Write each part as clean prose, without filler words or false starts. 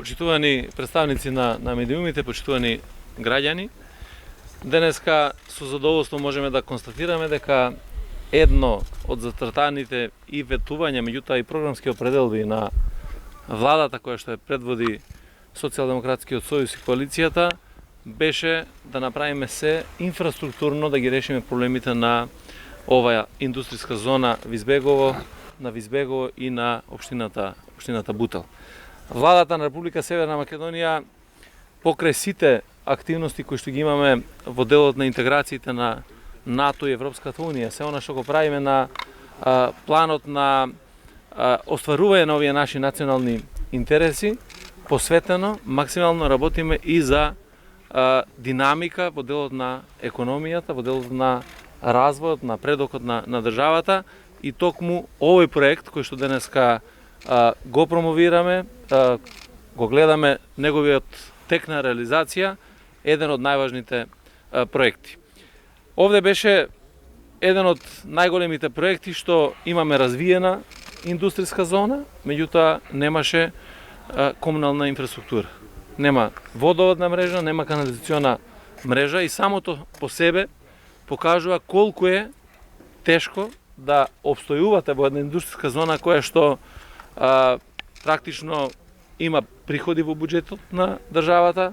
Почитувани представници на медиумите, почитувани граѓани, денеска со задоволство можеме да констатираме дека едно од зацртаните и ветувања, меѓутоа и програмски определби на владата која што ја предводи Социјалдемократскиот сојуз и коалицијата беше да направиме се инфраструктурно да ги решиме проблемите на оваа индустријска зона Визбегово, на Визбегово и на општината Бутел. Владата на Република Северна Македонија покрај сите активности кои што ги имаме во делот на интеграциите на НАТО и Европската Унија, се она што го правиме на планот на остварување на овие наши национални интереси, посветено максимално работиме и за динамика во делот на економијата, во делот на развојот, на предокот на државата, и токму овој проект кој што денеска го промовираме, го гледаме неговиот тек на реализација, еден од најважните проекти. Овде беше еден од најголемите проекти што имаме развиена индустријска зона, меѓутоа немаше комунална инфраструктура. Нема водоводна мрежа, нема канализациона мрежа и самото по себе покажува колку е тешко да обстојувате во една индустријска зона која што практично има приходи во буџетот на државата,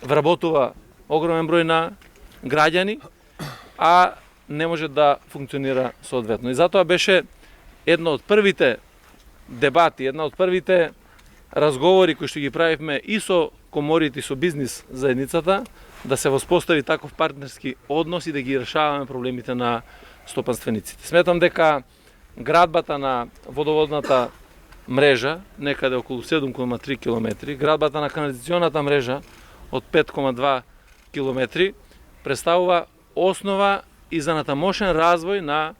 вработува огромен број на граѓани, а не може да функционира соодветно. И затоа беше една од првите дебати, една од првите разговори кои што ги правивме и со коморите и со бизнис заедницата, да се воспостави таков партнерски однос и да ги решаваме проблемите на стопанствениците. Сметам дека градбата на водоводната мрежа, некаде околу 7,3 км, градбата на канализационата мрежа од 5,2 км, представува основа и за натамошен развој на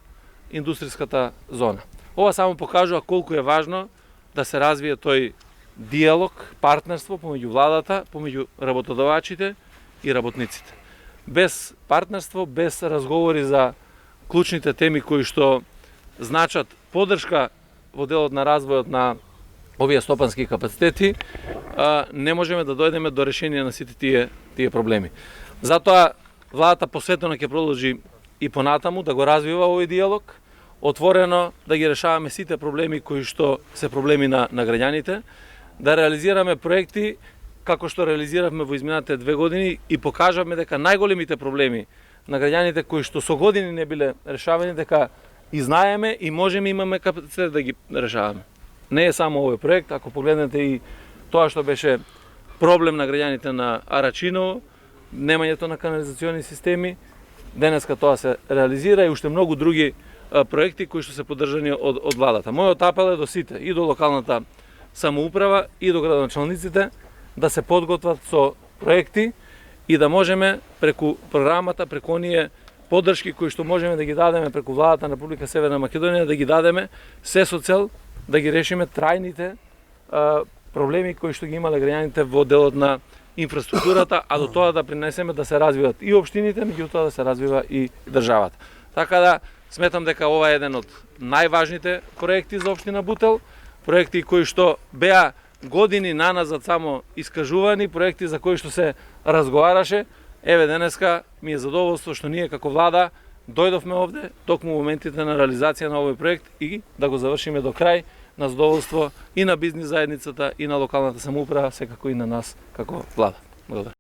индустријската зона. Ова само покажува колку е важно да се развие тој диалог, партнерство помеѓу владата, помеѓу работодавачите и работниците. Без партнерство, без разговори за клучните теми кои што значат поддршка во делот на развојот на овие стопански капацитети, не можеме да дојдеме до решение на сите тие проблеми. Затоа владата посветено ќе продолжи и понатаму да го развива овој диалог, отворено да ги решаваме сите проблеми кои што се проблеми на граѓаните, да реализираме проекти како што реализиравме во изминатите 2 години и покажавме дека најголемите проблеми на граѓаните кои што со години не биле решавани, дека и знаеме и можеме, имаме капацитет да ги решаваме. Не е само овој проект, ако погледнете и тоа што беше проблем на граѓаните на Арачиново, немањето на канализациони системи, денеска тоа се реализира и уште многу други проекти кои што се поддржани од владата. Мојот апел е до сите, и до локалната самоуправа, и до градоначалниците, да се подготват со проекти и да можеме преку програмата, преку оние поддршки кои што можеме да ги дадеме преку владата на Република Северна Македонија, да ги дадеме се со цел да ги решиме трајните проблеми кои што ги имале граѓаните во делот на инфраструктурата, а до тоа да принесеме да се развиват и општините, меѓутоа да се развива и државата. Така да сметам дека ова е еден од најважните проекти за општина Бутел, проекти кои што беа години наназад само искажувани, проекти за кои што се разговараше. Еве денеска ми е задоволство што ние како влада дојдовме овде токму моментите на реализација на овој проект и да го завршиме до крај на задоволство и на бизнис заедницата и на локалната самоуправа, секако и на нас како влада. Благодарам.